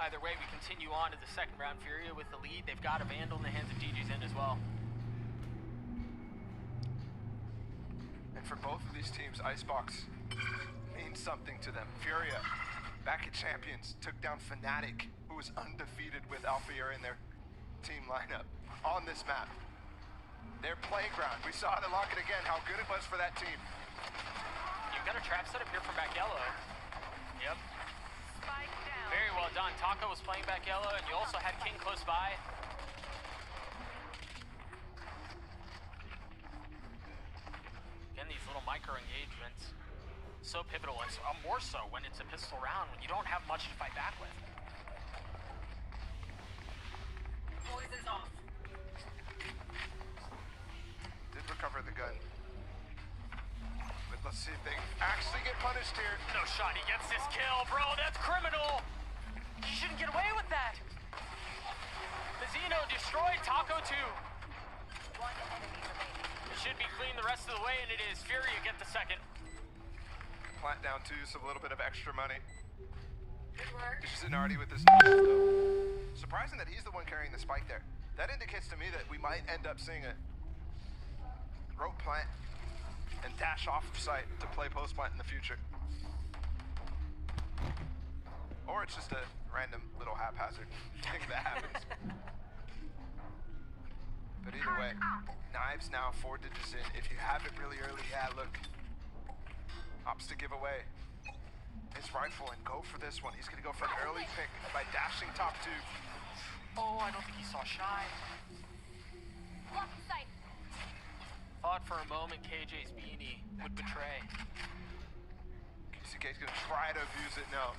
Either way, we continue on to the second round. Furia with the lead. They've got a Vandal in the hands of DG's in as well. And for both of these teams, Icebox means something to them. Furia, back at Champions, took down Fnatic, who was undefeated with Alphier in their team lineup on this map. Their playground. We saw it at Lock It again, how good it was for that team. You've got a trap set up here from back yellow. Yep. Spike down. Very well done. Taco was playing back yellow, and you also had King close by. Again, these little micro engagements, so pivotal, and so, more so when it's a pistol round, when you don't have much to fight back with. Voice is off. Did recover the gun. But let's see if they actually get punished here. No shot, he gets this kill, bro, that's criminal! You shouldn't get away with that! The Xeno destroyed Taco 2. One enemy remaining. It should be clean the rest of the way, and it is. Furia get the second. Plant down too, so a little bit of extra money. Good work. Zenardi with this knife, though. Surprising that he's the one carrying the spike there. That indicates to me that we might end up seeing a rope plant and dash off of site to play post plant in the future. Or it's just a random little haphazard thing that happens. But either way, knives now 4 digits in. If you have it really early, yeah, look. Opts to give away his rifle and go for this one. He's gonna go for an early pick by dashing top 2. Oh, I don't think he saw Shy. Blocking sight. Thought for a moment KJ's beanie would betray. KCK's gonna try to abuse it, no.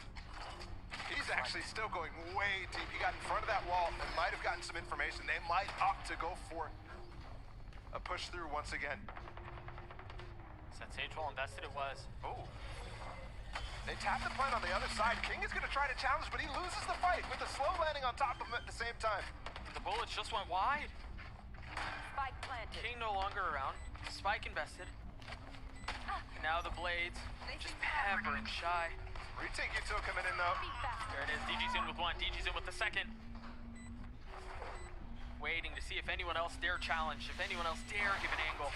He's actually still going way deep. He got in front of that wall and might have gotten some information. They might opt to go for a push through once again. Since Sage Wall invested it was. Oh. They tap the plant on the other side. King is gonna try to challenge, but he loses the fight with a slow landing on top of him at the same time. The bullets just went wide. Spike planted. King no longer around. Spike invested. And now the blades just peppering Shy. Retake Util coming in though. Be fast. There it is. DG's in with one. DG's in with the second. Waiting to see if anyone else dare challenge, if anyone else dare give an angle.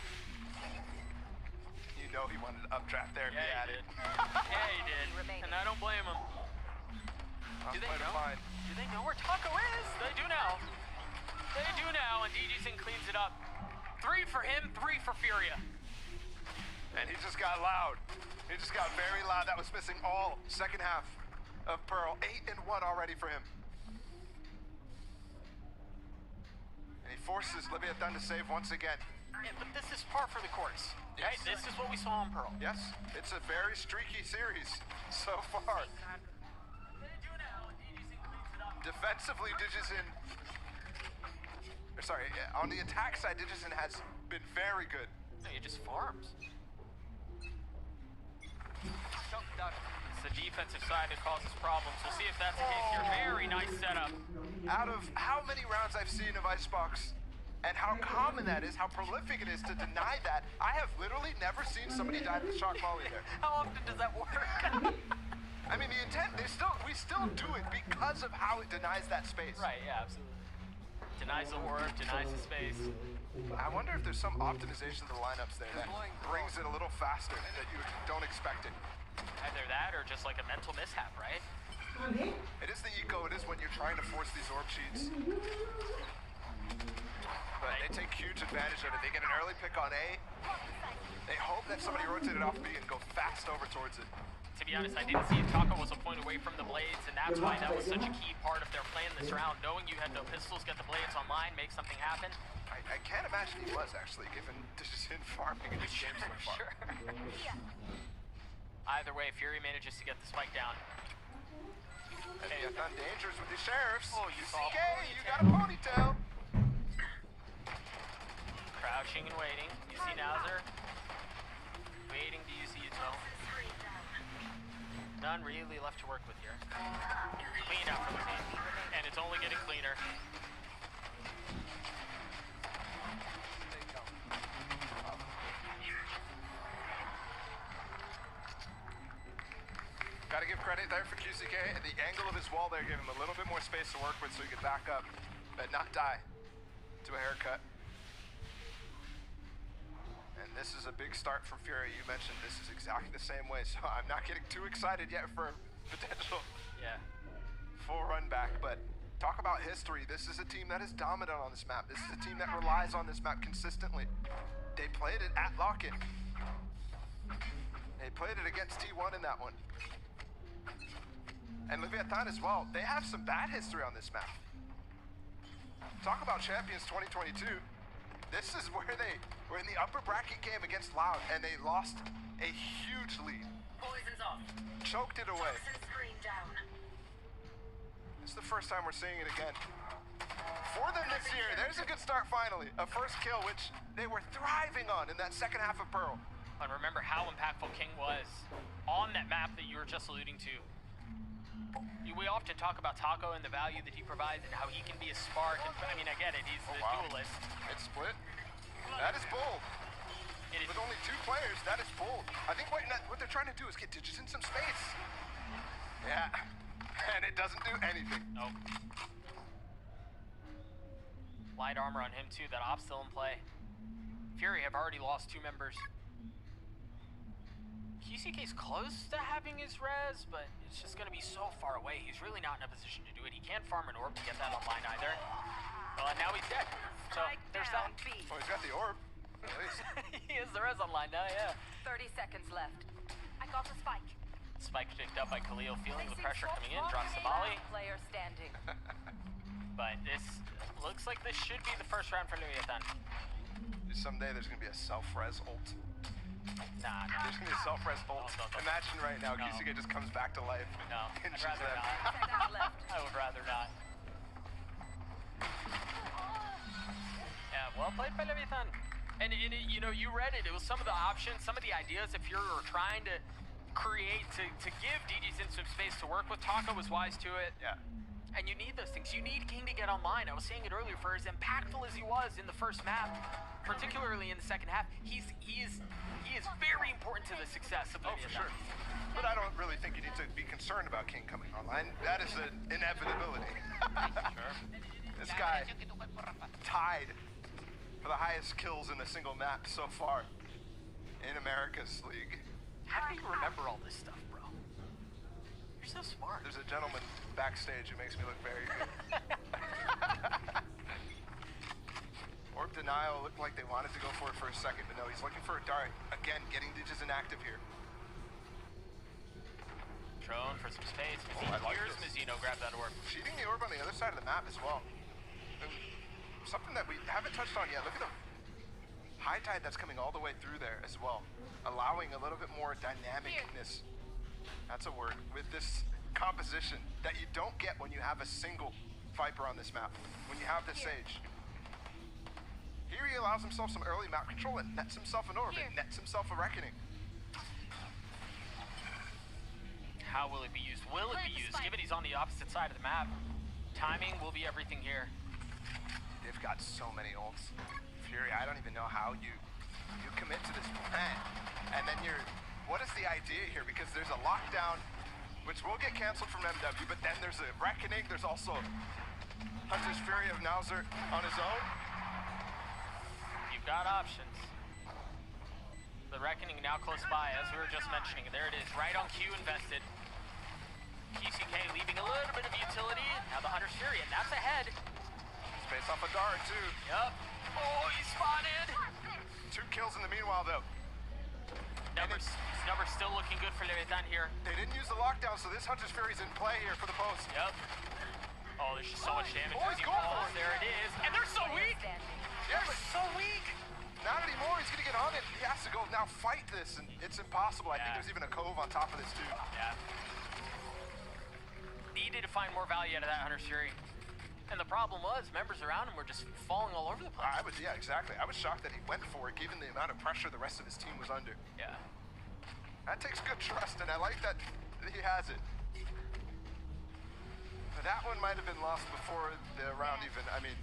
You know he wanted to updraft there and Yeah, be he at did. it. Yeah, he did. And I don't blame him. Do they know? Do they know where Taco is? They do now. They do now, and DG's in cleans it up. 3 for him, 3 for Furia. And he just got loud. He just got very loud. That was missing all second half of Pearl. 8 and 1 already for him. And he forces Leviatan to save once again. Yeah, but this is par for the course. Right? Yes. This is what we saw on Pearl. Yes, it's a very streaky series so far. They do now, and DG's in cleans it up. Defensively, Digizin. Sorry, on the attack side, Digizin has been very good. No, he just farms. It's the defensive side that causes problems. We'll see if that's the case here. Very nice setup. Out of how many rounds I've seen of Icebox, and how common that is, how prolific it is to deny that, I have literally never seen somebody die to the shock volley there. How often does that work? I mean, the intent, we still do it because of how it denies that space. Right, yeah, absolutely. Denies the orb, denies the space. I wonder if there's some optimization to the lineups there that brings it a little faster, that you don't expect it. Either that or just like a mental mishap, right? It is the eco, it is when you're trying to force these orb cheats. But they take huge advantage of it. They get an early pick on A. They hope that somebody rotated off B and go fast over towards it. To be honest, I didn't see if Taco was a point away from the blades, and that's why that was such a key part of their plan this round. Knowing you had no pistols, get the blades online, make something happen. I can't imagine he was actually, given Digizin farming in this game so far. Sure. Either way, Fury manages to get the spike down. Leviatan dangerous with the sheriffs. Oh, you saw CK, you got a ponytail. Crouching and waiting. You see Nazar. Waiting to use the Util. None really left to work with here. Clean out for the team. And it's only getting cleaner. Gotta Gotta give credit there for QCK. The angle of his wall there gave him a little bit more space to work with so he could back up, but not die to a haircut. And this is a big start from Furia. You mentioned this is exactly the same way, so I'm not getting too excited yet for potential full run back, but talk about history. This is a team that is dominant on this map. This is a team that relies on this map consistently. They played it at lock-in. They played it against T1 in that one. And Leviatan as well. They have some bad history on this map. Talk about Champions 2022. This is where they were in the upper bracket game against Loud, and they lost a huge lead. Poison's off. Choked it away. Toxin screen down. This is the first time we're seeing it again. For them this year, there's a good start finally. A first kill, which they were thriving on in that second half of Pearl. And remember how impactful King was on that map that you were just alluding to. We often talk about Taco and the value that he provides and how he can be a spark. And, I mean, I get it, he's the duelist. It's split. That is bold. It is. With only 2 players, that is bold. I think what they're trying to do is get Digits in some space. Yeah. And it doesn't do anything. Nope. Light armor on him too, that op's still in play. Fury have already lost 2 members. QCK's close to having his res, but it's just gonna be so far away. He's really not in a position to do it. He can't farm an orb to get that online either. Well, and now he's dead. So there's that. Oh, he's got the orb. At least. He has the res online now, yeah. 30 seconds left. I got the spike. Spike picked up by Khalil, feeling the pressure coming in, Placing drops the volley. Player standing. But this looks like this should be the first round for Leviatan. Someday there's gonna be a self-res ult. Nah. There's gonna be a self-res ult. No. Imagine right now, QCK just comes back to life. No, and I'd shoots rather them. not. Seconds left. I would rather not. Yeah, well played by Leviatan. And you know, you read it. It was some of the options, some of the ideas if you're trying to create to give DDs in some space to work with. Taco was wise to it. Yeah. And you need those things. You need King to get online. I was saying it earlier, for as impactful as he was in the first map, particularly in the second half, he is very important to the success of Oh, for sure. But I don't really think you need to be concerned about King coming online. That is an inevitability. Sure. This guy tied for the highest kills in a single map so far in America's league. How do you remember all this stuff, bro? You're so smart. There's a gentleman backstage who makes me look very good. Orb denial looked like they wanted to go for it for a second, but no, he's looking for a dart. Again, getting Digits inactive here. Drone for some space. I like Here's this. Mizzino, grab that orb. Cheating the orb on the other side of the map as well. And something that we haven't touched on yet. Look at the high tide that's coming all the way through there as well. Allowing a little bit more dynamicness. That's a word. With this composition that you don't get when you have a single Viper on this map. When you have this Sage. Here he allows himself some early map control and nets himself an orb. It nets himself a Reckoning. How will it be used? Will it be used? Given he's on the opposite side of the map, timing will be everything here. They've got so many ults. Fury, I don't even know how you commit to this plan. And then what is the idea here? Because there's a lockdown, which will get canceled from MW, but then there's a Reckoning. There's also Hunter's Fury of Nauser on his own. You've got options. The Reckoning now close by, as we were just mentioning. There it is, right on cue, invested. QCK leaving a little bit of utility. Now the Hunter's Fury, and that's ahead. Space off a dart, too. Yup. Oh, he's spotted. 2 kills in the meanwhile, though. Numbers still looking good for Leviatan here. They didn't use the lockdown, so this Hunter's Fury's in play here for the post. Yep. Oh, there's just so much damage. Oh, he's going for it. There it is. And they're so weak. Yeah, but So weak. not anymore. He's going to get on it. He has to go now fight this, and it's impossible. I think there's even a cove on top of this, too. Yeah. Needed to find more value out of that Hunter's Fury. And the problem was, members around him were just falling all over the place. Yeah, exactly. I was shocked that he went for it, given the amount of pressure the rest of his team was under. Yeah. That takes good trust, and I like that he has it. But that one might have been lost before the round even. I mean,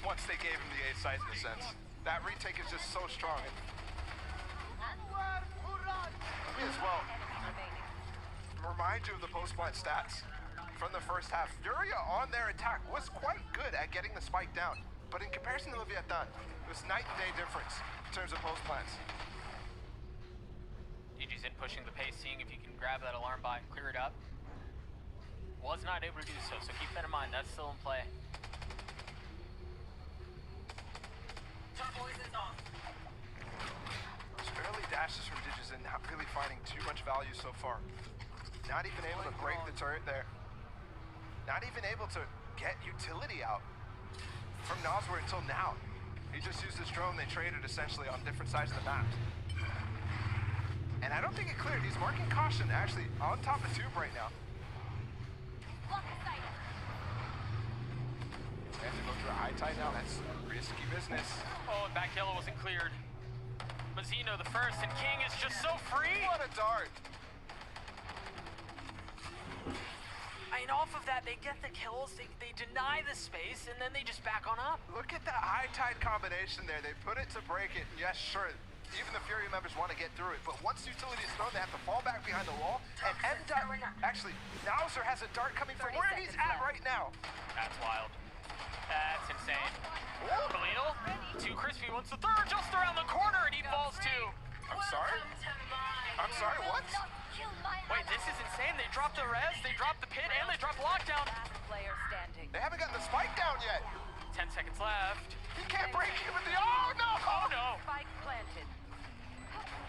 once they gave him the A site in a sense. That retake is just so strong. And me as well. remind you of the post-plant stats from the first half. Furia on their attack was quite good at getting the spike down, but in comparison to Leviatan, it was night and day difference in terms of post-plants. DG's in pushing the pace, seeing if he can grab that alarm bot and clear it up. Was not able to do so, so keep that in mind. That's still in play. Poison's off. Those early dashes from Digis and not really finding too much value so far. Not even able to break the turret there. Not even able to get utility out from Noswar until now. He just used his drone, they traded essentially on different sides of the map. And I don't think it cleared. He's marking caution actually on top of tube right now. They have to go through a high tide now. That's risky business. Oh, and back yellow wasn't cleared. Mazzino the first, and King is just so free. What a dart. I mean, off of that, they get the kills, they deny the space, and then they just back on up. Look at that high tide combination there. They put it to break it. Yes, sure. Even the Furia members want to get through it, but once utility is thrown, they have to fall back behind the wall. And actually, Nauser has a dart coming from where he's at right now. That's wild. That's insane. Khalil, too crispy, wants the third just around the corner, and he falls too. I'm sorry? I'm sorry, what? Wait, this is insane. They dropped the res, they dropped the pit, and they dropped lockdown. Last player standing. They haven't gotten the spike down yet. 10 seconds left. He can't break it with the, oh no! Oh no! Spike planted.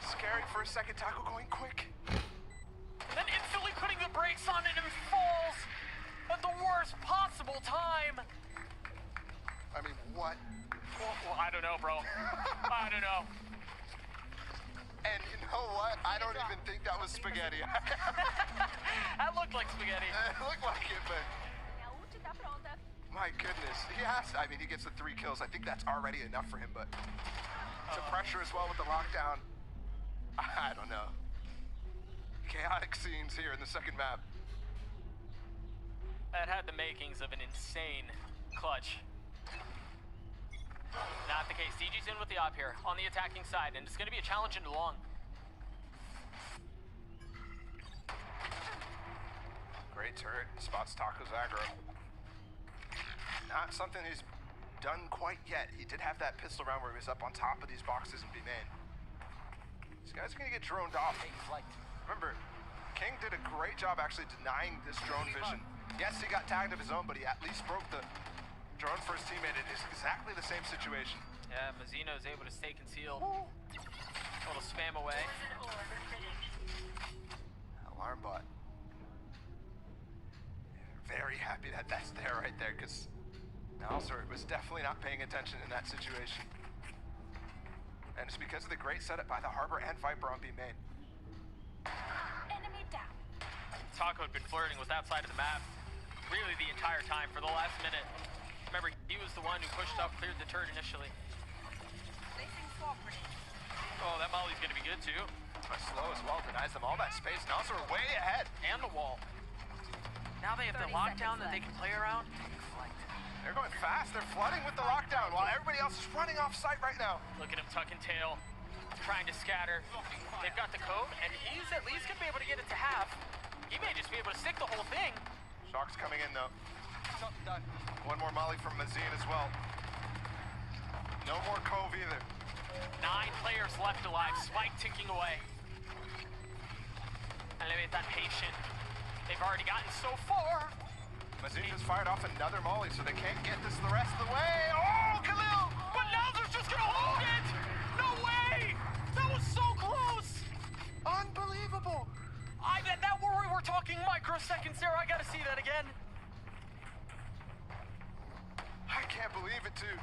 Scary for a second, tackle going quick. And then instantly putting the brakes on it and falls at the worst possible time. I mean, what? Well, I don't know, bro. I don't know. And you know what? I don't even think that was spaghetti. That looked like spaghetti. It looked like it, but my goodness. He gets the 3 kills. I think that's already enough for him, but to pressure as well with the lockdown, I don't know. Chaotic scenes here in the second map. That had the makings of an insane clutch. Not the case. DG's in with the op here on the attacking side, and it's going to be a challenge into long. Great turret, spots Taco's aggro. Not something he's done quite yet. He did have that pistol round where he was up on top of these boxes and be main. These guys are going to get droned off. Remember, King did a great job actually denying this drone vision. Yes, he got tagged of his own, but he at least broke the drone for his teammate. It is exactly the same situation. Yeah, Mazzino is able to stay concealed. A little spam away. Alarm bot. Very happy that that's there right there, because Nalsor was definitely not paying attention in that situation. And it's because of the great setup by the Harbor and Viper on B main. Enemy down. Taco had been flirting with that side of the map really the entire time for the last minute. Remember, he was the one who pushed up, cleared the turret initially. Placing swap grenade. Oh, that Molly's gonna be good too. But slow as well, denies them all that space. Nalsor way ahead. And the wall. Now they have the 30 lockdown that seconds they can play around. They're going fast. They're flooding with the lockdown while everybody else is running off site right now. Look at him tucking tail, trying to scatter. They've got the code, and he's at least gonna be able to get it to half. He may just be able to stick the whole thing. Shock's coming in though. One more molly from Mazine as well. No more Cove either. 9 players left alive, Spike ticking away. And Leviatan patient. They've already gotten so far. Mazine just fired off another molly, so they can't get this the rest of the way. Oh, Khalil! But Nowser's just gonna hold it! No way! That was so close! Unbelievable! That where we were talking microseconds there, I gotta see that again. I can't believe it too.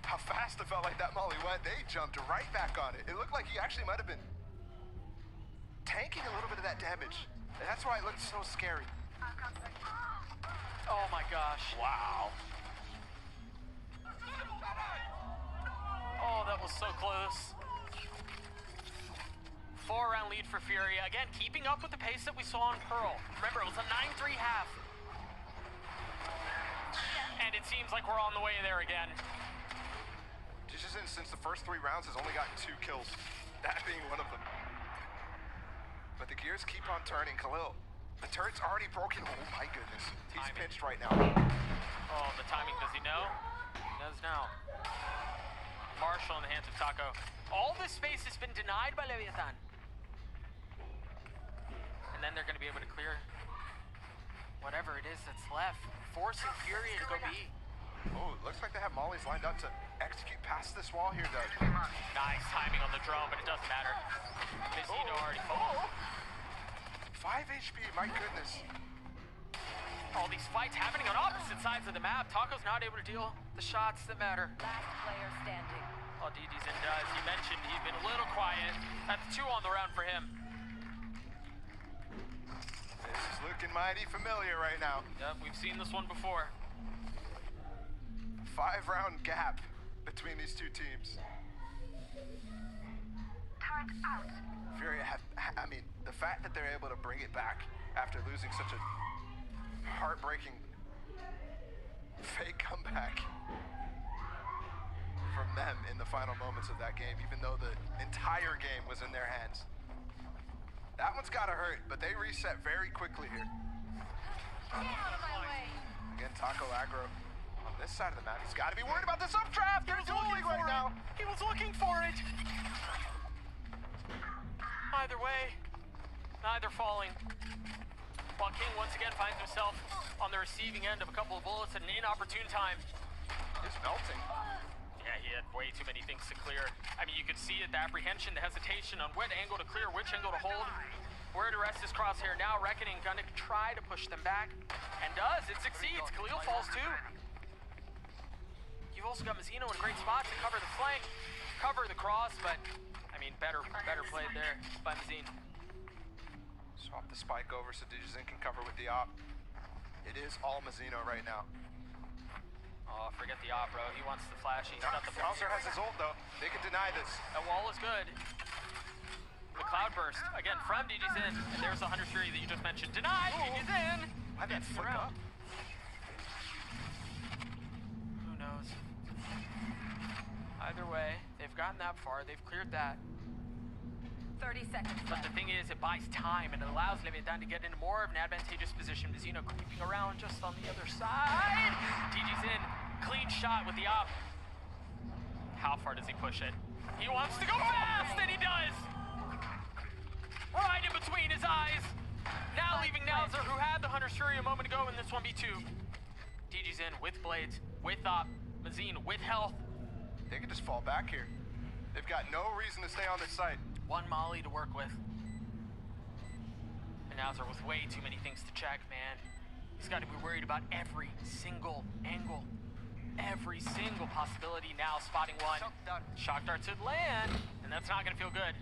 How fast it felt like that molly went. They jumped right back on it. It looked like he actually might have been tanking a little bit of that damage. And that's why it looked so scary. Oh my gosh. Wow. Oh, that was so close. 4-round lead for Furia. Again, keeping up with the pace that we saw on Pearl. Remember, it was a 9-3 half. And it seems like we're on the way there again. Since the first 3 rounds has only gotten 2 kills. That being one of them. But the gears keep on turning. Khalil, the turret's already broken. Oh my goodness. He's Timing. pinched right now. Oh, the timing, does he know? He does now. Marshall in the hands of Taco. All this space has been denied by Leviatan. And then they're going to be able to clear whatever it is that's left, forcing Furia to go B. Oh, it looks like they have mollies lined up to execute past this wall here, Doug. Nice timing on the drone, but it doesn't matter. Mizino already fallen. 5 HP, my goodness. All these fights happening on opposite sides of the map. Taco's not able to deal the shots that matter. Last player standing. All DD's in does. He mentioned he'd been a little quiet. That's 2 on the round for him. This is looking mighty familiar right now. Yep, we've seen this one before. 5-round gap between these two teams. Turret out. Furia I mean, the fact that they're able to bring it back after losing such a heartbreaking fake comeback from them in the final moments of that game, even though the entire game was in their hands. That one's gotta hurt, but they reset very quickly here. Get out of my way. Again, Taco aggro on this side of the map. He's gotta be worried about this updraft. They're dueling right now. He was looking for it. Either way, neither falling. While King once again finds himself on the receiving end of a couple of bullets at an inopportune time. It's melting. Yeah, he had way too many things to clear. I mean, you could see it, the apprehension, the hesitation on what angle to clear, which angle to hold, where to rest his crosshair. Now Reckoning gonna try to push them back, and does. It succeeds. Khalil falls too. You've also got Mizino in a great spot to cover the flank, cover the cross, but I mean, better played there by Mizino. Swap the spike over so Digizin can cover with the op. It is all Mizino right now. Oh, forget the op, bro. He wants the flash. He's got the Bowser has his ult though. They can deny this. That wall is good. The cloud burst again from DG's in, and there's the 100 Fury that you just mentioned. Denied. DG's in. Why'd that flick up? Who knows? Either way, they've gotten that far. They've cleared that. 30 seconds But the left. thing is, it buys time and it allows Leviatan to get into more of an advantageous position. Mizino creeping around just on the other side. DG's in. Clean shot with the op. How far does he push it? He wants to go fast, and he does! Right in between his eyes. Now leaving Nowzer, who had the Hunter's Fury a moment ago in this 1v2. DG's in with blades, with op. Mizino with health. They can just fall back here. They've got no reason to stay on this site. One molly to work with. And Nowzer with way too many things to check, man. He's got to be worried about every single angle. Every single possibility now, spotting one. Shock dart to land, and that's not gonna feel good.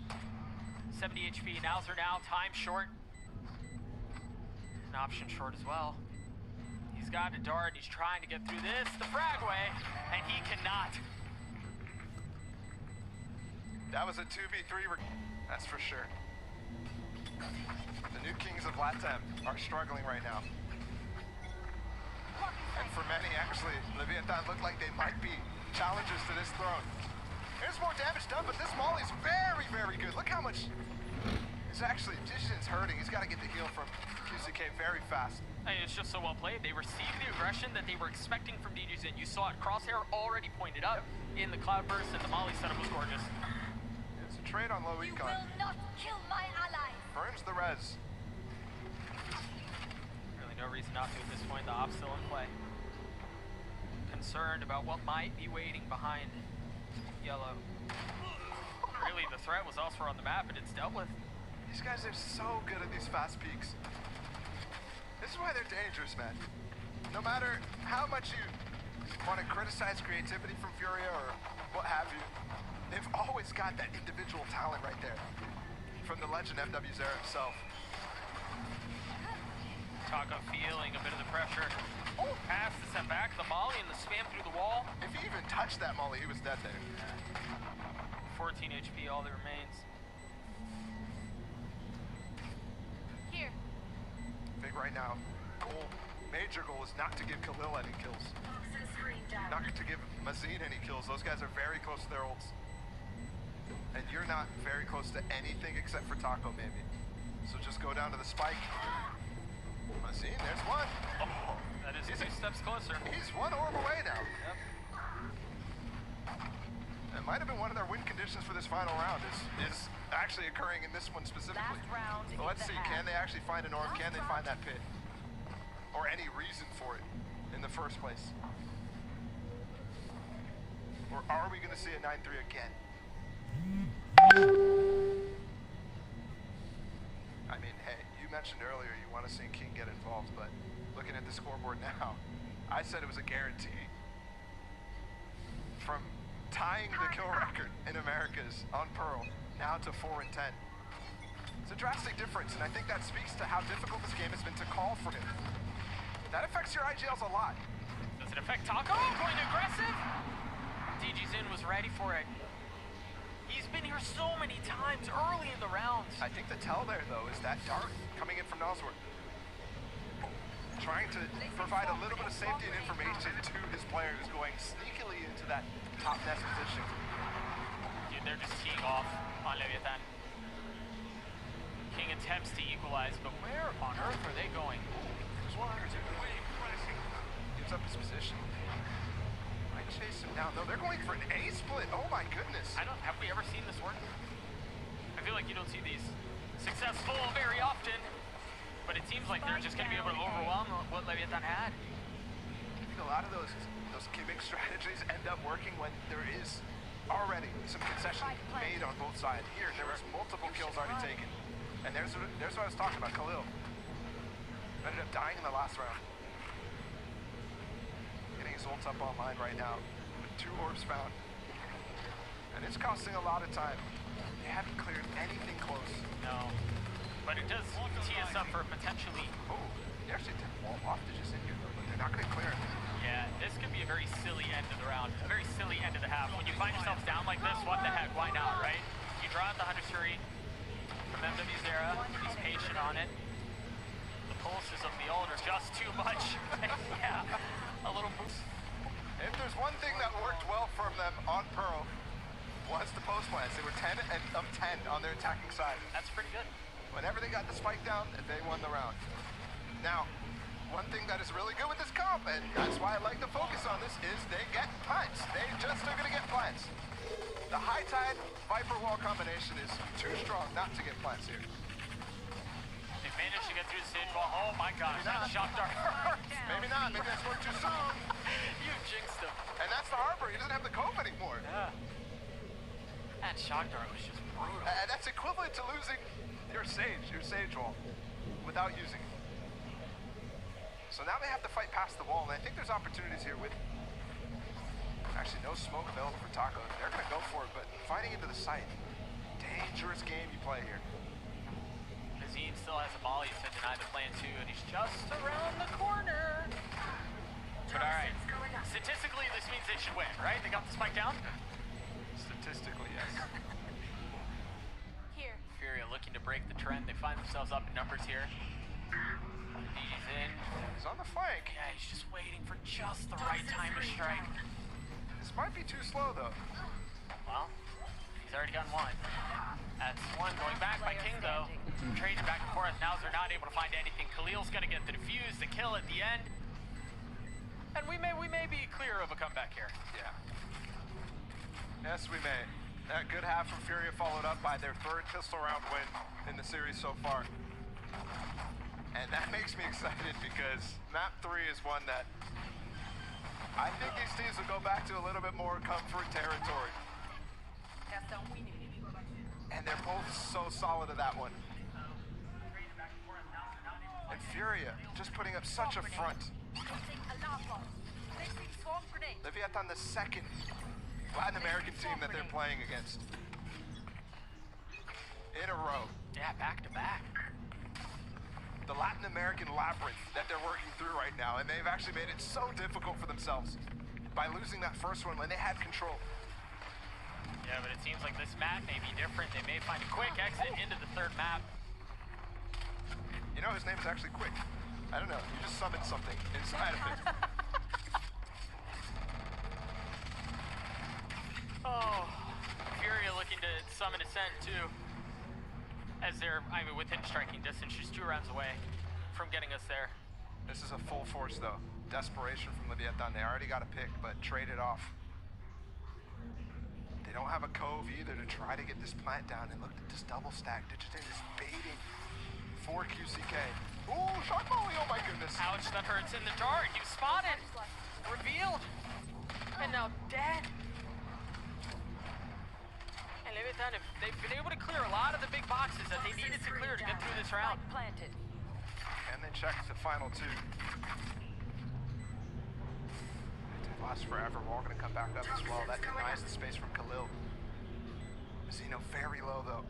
70 HP, Nowzer now, time short. An option short as well. He's got a dart, he's trying to get through this, the frag way, and he cannot. That was a 2v3, that's for sure. The new kings of Latam are struggling right now. And for many, actually, Leviatan look like they might be challengers to this throne. There's more damage done, but this Molly's very, very good. Look how much is actually, Digizin's hurting. He's got to get the heal from QCK very fast. I mean, it's just so well played. They received the aggression that they were expecting from DGZin. You saw it, crosshair already pointed up in the cloud burst, and the Molly setup was gorgeous. It's a trade on low You econ. will not kill my allies. Burns the res. Really no reason not to at this point. The op's still in play. Concerned about what might be waiting behind yellow. Really, the threat was elsewhere on the map, and it's dealt with. These guys are so good at these fast peaks. This is why they're dangerous, man. No matter how much you want to criticize creativity from Furia or what have you, they've always got that individual talent right there. From the legend FW Zera himself. Taco feeling a bit of the pressure. Oh, pass the set back, the molly and the spam through the wall. If he even touched that molly, he was dead there. 14 HP, all that remains. Here. Big right now. Goal, major goal is not to give Khalil any kills. Not to give Mazin any kills. Those guys are very close to their ults. And you're not very close to anything except for Taco, maybe. So just go down to the spike. See, there's one. Oh, that is 2 steps closer. He's 1 orb away now. Yep. It might have been one of their win conditions for this final round is actually occurring in this one specifically. Last round. So let's see, can they actually find an orb? Can they find that pit? Or any reason for it in the first place? Or are we going to see a 9-3 again? I mean, hey, you mentioned earlier you want to see King get involved, but looking at the scoreboard now, I said it was a guarantee. From tying the kill record in Americas on Pearl, now to 4 and 10. It's a drastic difference, and I think that speaks to how difficult this game has been to call for him. That affects your IGLs a lot. Does it affect Taco? Going aggressive? DG Zin was ready for it. He's been here so many times early in the rounds. I think the tell there, though, is that dart coming in from Nosworth. Trying to provide a little bit of safety and information to his player who's going sneakily into that top nest position. Dude, they're just teeing off on Leviatan. King attempts to equalize, but where on earth are they going? There's one or two. Gives up his position. Might chase him down. No, they're going for an A split. Oh my goodness. Have we ever seen this work? I feel like you don't see these successful very often, but it seems like they're just going to be able to overwhelm what Leviatan had. I think a lot of those gimmick strategies end up working when there is already some concession made on both sides. Here, there was multiple kills already taken. And there's what I was talking about, Khalil. Ended up dying in the last round. Getting his ults up online right now with 2 orbs found. And it's costing a lot of time. They haven't cleared anything close. No. But it does tee us up for potentially... Oh, they actually did wall off to just in here, but they're not going to clear it. Yeah, this could be a very silly end of the round. A very silly end of the half. When you find yourselves down like this, what the heck? Why not, right? You draw out the Hunter's Fury from MW's era. He's patient on it. The pulses of the ult are just too much. Yeah, a little boost. If there's one thing that worked well from them on Pearl, was the post plans. They were 10 of 10 on their attacking side. That's pretty good. Whenever they got the spike down, they won the round. Now, one thing that is really good with this comp, and that's why I like to focus on this, is they get plants. They just are going to get plants. The high tide Viper wall combination is too strong not to get plants here. They managed to get through the stage wall. Oh my gosh, that shock dart. Maybe not. Maybe that's going too soon. You jinxed him. And that's the Harbor. He doesn't have the Cove anymore. Yeah. That shock dart was just brutal. That's equivalent to losing your Sage wall, without using it. So now they have to fight past the wall, and I think there's opportunities here with actually no smoke available for Taco. They're going to go for it, but fighting into the site, dangerous game you play here. Azine still has a molly to deny the plan too, and he's just around the corner. But alright, statistically this means they should win, right? They got the spike down? Statistically, yes. Here. Furia looking to break the trend. They find themselves up in numbers here. DG's in. He's on the flank. Yeah, he's just waiting for just the right time to strike. This might be too slow, though. Well, he's already gotten one. That's one going back by King, though. Trading back and forth. Now they're not able to find anything. Khalil's going to get the defuse, the kill at the end. And we may be clear of a comeback here. Yeah. Yes, we may. That good half from Furia followed up by their 3rd pistol round win in the series so far. And that makes me excited because map 3 is one that I think these teams will go back to a little bit more comfort territory. And they're both so solid at that one. And Furia just putting up such a front. Leviatan, the 2nd Latin American team that they're playing against in a row. Yeah, back to back. The Latin American labyrinth that they're working through right now, and they've actually made it so difficult for themselves by losing that first one when they had control. Yeah, but it seems like this map may be different. They may find a quick exit into the 3rd map. You know, his name is actually Quick. I don't know, you just summoned something inside of it. Oh, Furia looking to summon Ascent too. as they're, I mean, within striking distance, just 2 rounds away from getting us there. This is a full force though. Desperation from Leviatan. They already got a pick, but trade it off. They don't have a cove either to try to get this plant down. And look at this double stack. Digitin is baiting for QCK. Ooh, shot volley, oh my goodness. Ouch, that hurts in the dart. He was spotted, revealed, and now dead. And Leviatan, they've been able to clear a lot of the big boxes that they needed to clear to get through this round. Planted. And they check the final 2. Lost forever. We're all going to come back up as well. That denies the space from Khalil. Zeno very low though.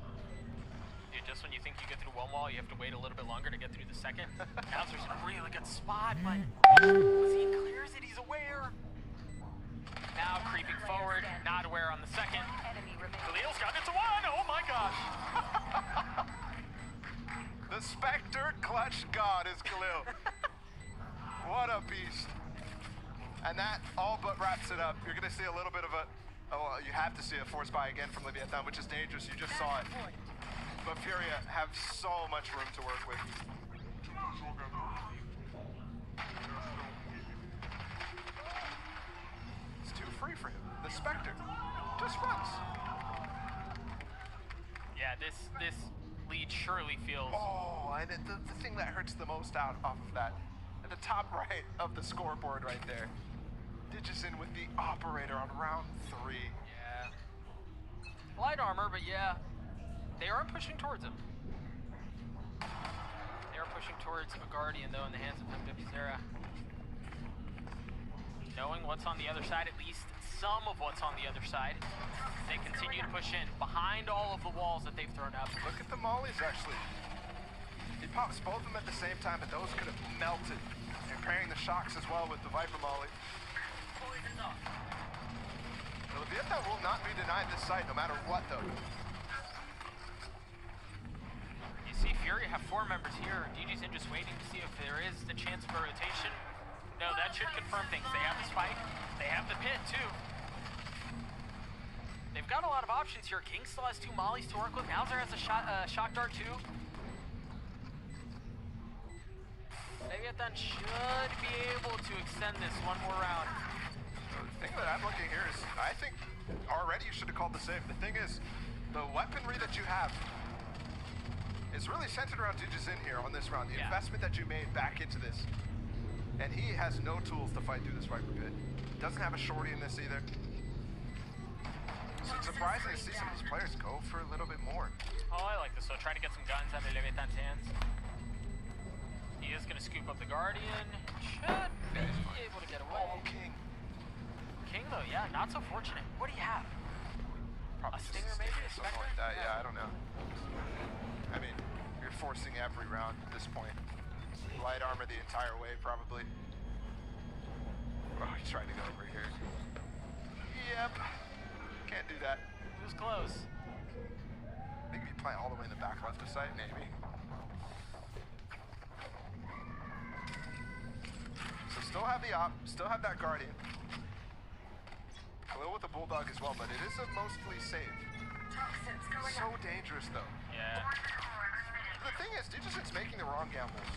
Dude, just when you think you get through one wall, you have to wait a little bit longer to get through the second. Bowser's in a really good spot, but Zine clears it. He's aware. Now creeping forward, not aware on the second. Khalil's got it to 1. Oh my gosh. The Spectre clutch god is Khalil. What a beast. And that all but wraps it up. You're going to see a little bit of a, oh, you have to see a force buy again from Leviatan, which is dangerous. You just saw it. But Furia have so much room to work with. It's too free for him. The Spectre just runs. Yeah, this lead surely feels... Oh, and the thing that hurts the most off of that, at the top right of the scoreboard right there, Digisin with the operator on round 3. Yeah. Light armor, but yeah. They are pushing towards him. They are pushing towards a Guardian, though, in the hands of Pipizera. Knowing what's on the other side, at least some of what's on the other side, they continue to push in behind all of the walls that they've thrown up. Look at the mollies, actually. He pops both of them at the same time, but those could have melted. And pairing the shocks as well with the Viper molly. The Leviatan will not be denied this site, no matter what, though. You see Furia have 4 members here. DG's in just waiting to see if there is the chance of a rotation. No, that should confirm things. They have the spike. They have the pit, too. They've got a lot of options here. King still has 2 mollies to work with. Mauser has a shock dart, too. Leviatan should be able to extend this one more round. The thing that I'm looking here is, I think already you should have called the save. The thing is, the weaponry that you have is really centered around Digisin here on this round. The investment that you made back into this. And he has no tools to fight through this Viper pit. Doesn't have a shorty in this either. So it's surprising to see some of these players go for a little bit more. Oh, I like this. So trying to get some guns out of Leviatan's hands. He is going to scoop up the Guardian. Should be able to get away. Oh, King. King, though, yeah, not so fortunate. What do you have? Probably a Stinger, maybe? A something Spectre? like that. Yeah, I don't know. I mean, you're forcing every round at this point. Light armor the entire way, probably. Oh, he tried to go over here. Yep. Can't do that. It was close. I think if you plant all the way in the back left of site, maybe. So still have the op, still have that Guardian. Khalil with the Bulldog as well, but it is a mostly save. So dangerous though. Yeah. The thing is, Digisin's making the wrong gambles.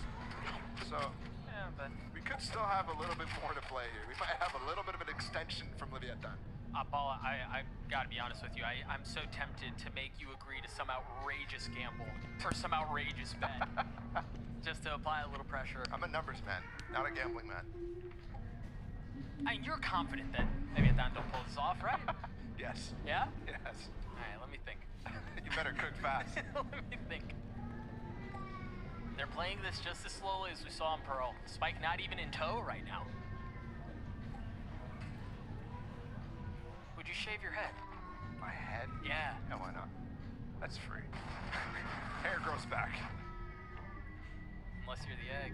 So, Yeah, but... we could still have a little bit more to play here. We might have a little bit of an extension from Leviatan. Paul, I gotta be honest with you. I'm so tempted to make you agree to some outrageous gamble or some outrageous bet. Just to apply a little pressure. I'm a numbers man, not a gambling man. I mean, you're confident that Leviatan don't pull this off, right? Yes. Yeah? Yes. Alright, let me think. You better cook fast. Let me think. They're playing this just as slowly as we saw in Pearl. Spike not even in tow right now. Would you shave your head? My head? Yeah. No, why not? That's free. Hair grows back. Unless you're the egg.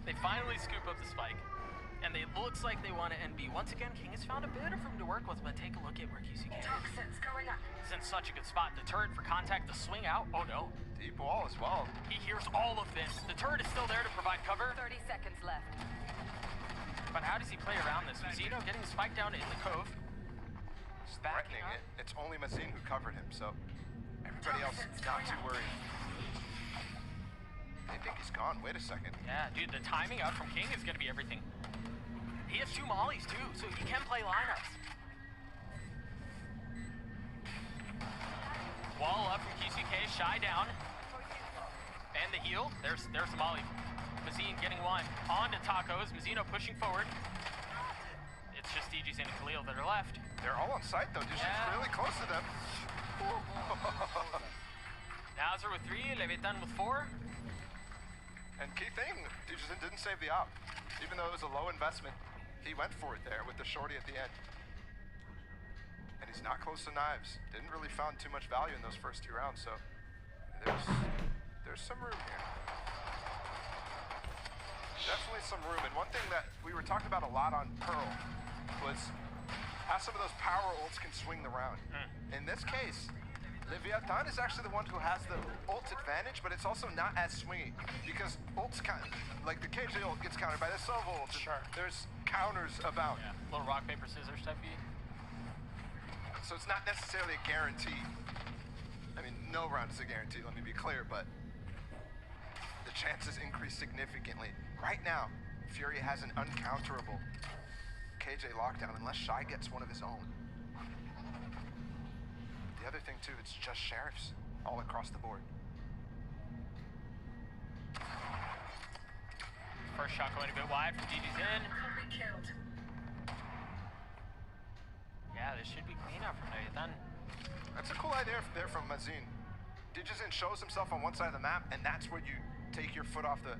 They finally scoop up the spike. And it looks like they want to NB. Once again, King has found a bit of room to work with, but take a look at where QCK is. He's in such a good spot. The turret for contact, the swing out. Oh no. Deep wall as well. He hears all of this. The turret is still there to provide cover. 30 seconds left. But how does he play around this? Zeno getting spiked down in the cove. He's threatening it. It's only Mazin who covered him, so everybody else is not too worried. They think he's gone. Wait a second. Yeah, dude, the timing out from King is going to be everything. He has 2 mollies, too, so he can play lineups. Wall up from QCK, Shy down. And the heal. There's the molly. Mazin getting one. On to Tacos. Mazino pushing forward. It's just DG's and Khalil that are left. They're all on site, though. She's really close to them. Nazar with 3, Leviatan with 4. And key thing, Digizin didn't save the op. Even though it was a low investment, he went for it there with the shorty at the end. And he's not close to knives. Didn't really found too much value in those first 2 rounds, so there's some room here. Definitely some room. And one thing that we were talking about a lot on Pearl was how some of those power ults can swing the round. In this case, Leviatan is actually the one who has the ult advantage, but it's also not as swingy because ults like the KJ ult gets countered by the Sova ult. Sure. There's counters about. Yeah. Little rock, paper, scissors type beat. So it's not necessarily a guarantee. I mean, no round is a guarantee, let me be clear, but the chances increase significantly. Right now, Furia has an uncounterable KJ lockdown unless Shy gets one of his own. The other thing too, it's just sheriffs all across the board. First shot going a bit wide from DG's in. Yeah, this should be clean up from Leviatan. That's a cool idea there from Mazin. Digizin shows himself on one side of the map, and that's where you take your foot off the...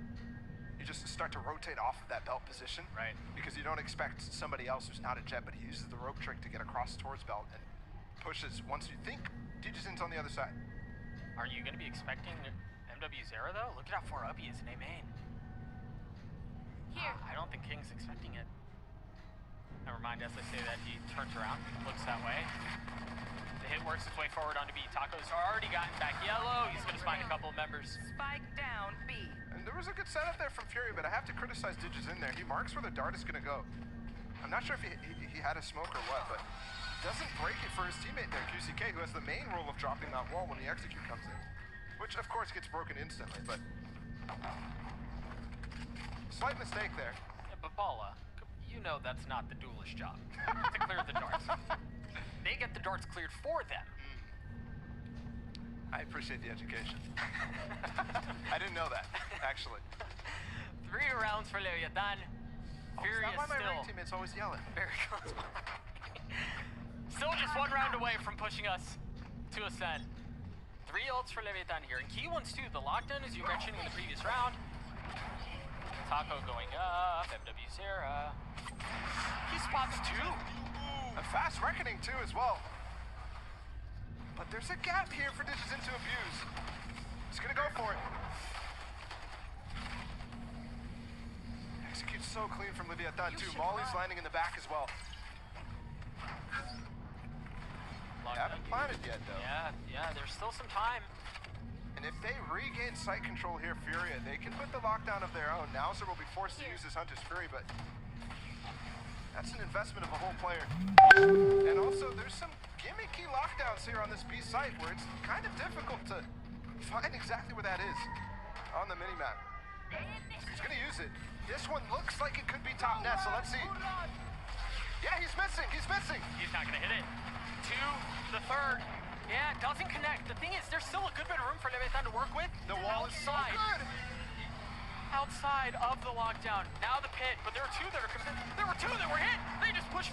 You just start to rotate off of that belt position. Right. Because you don't expect somebody else who's not a jet, but he uses the rope trick to get across towards belt and pushes once you think Digizin's on the other side. Are you going to be expecting MW0 though? Look at how far up he is in A main. Here. I don't think King's expecting it. Never mind, as I say that, he turns around, looks that way. The hit works its way forward onto B. Taco's already gotten back yellow. He's going to find a couple of members. Spike down B. And there was a good setup there from Fury, but I have to criticize Digizin there. He marks where the dart is going to go. I'm not sure if he had a smoke or what, but doesn't break it for his teammate there, QCK, who has the main role of dropping that wall when the execute comes in. Which, of course, gets broken instantly, but... Slight mistake there. Yeah, but Bala, you know that's not the duelist job, to clear the darts. They get the darts cleared for them. I appreciate the education. I didn't know that, actually. 3 rounds for Leviatan. Furia That's not why my still rank teammate's always yelling. very close. Still just 1 round away from pushing us to Ascend. 3 ults for Leviatan here, and key ones too. The lockdown, as you mentioned in the previous round. Taco going up, MW Sarah. He spots 2. A fast reckoning too as well. But there's a gap here for Digizin to abuse. He's gonna go for it. Executes so clean from Leviatan too. Molly's landing in the back as well. Haven't planted yet though. Yeah, there's still some time. And if they regain site control here, Furia, they can put the lockdown of their own. Nauser will be forced to use his Hunter's Fury, but that's an investment of a whole player. And also, there's some gimmicky lockdowns here on this B site where it's kind of difficult to find exactly where that is on the minimap. He's gonna use it. This one looks like it could be top net, so let's see. Yeah, he's missing, he's missing. He's not gonna hit it. 2, the 3rd. Yeah, it doesn't connect. The thing is, there's still a good bit of room for Leviatan to work with. The wall is so good. Outside of the lockdown. Now the pit, but there were 2 that are there were 2 that were hit. They just pushed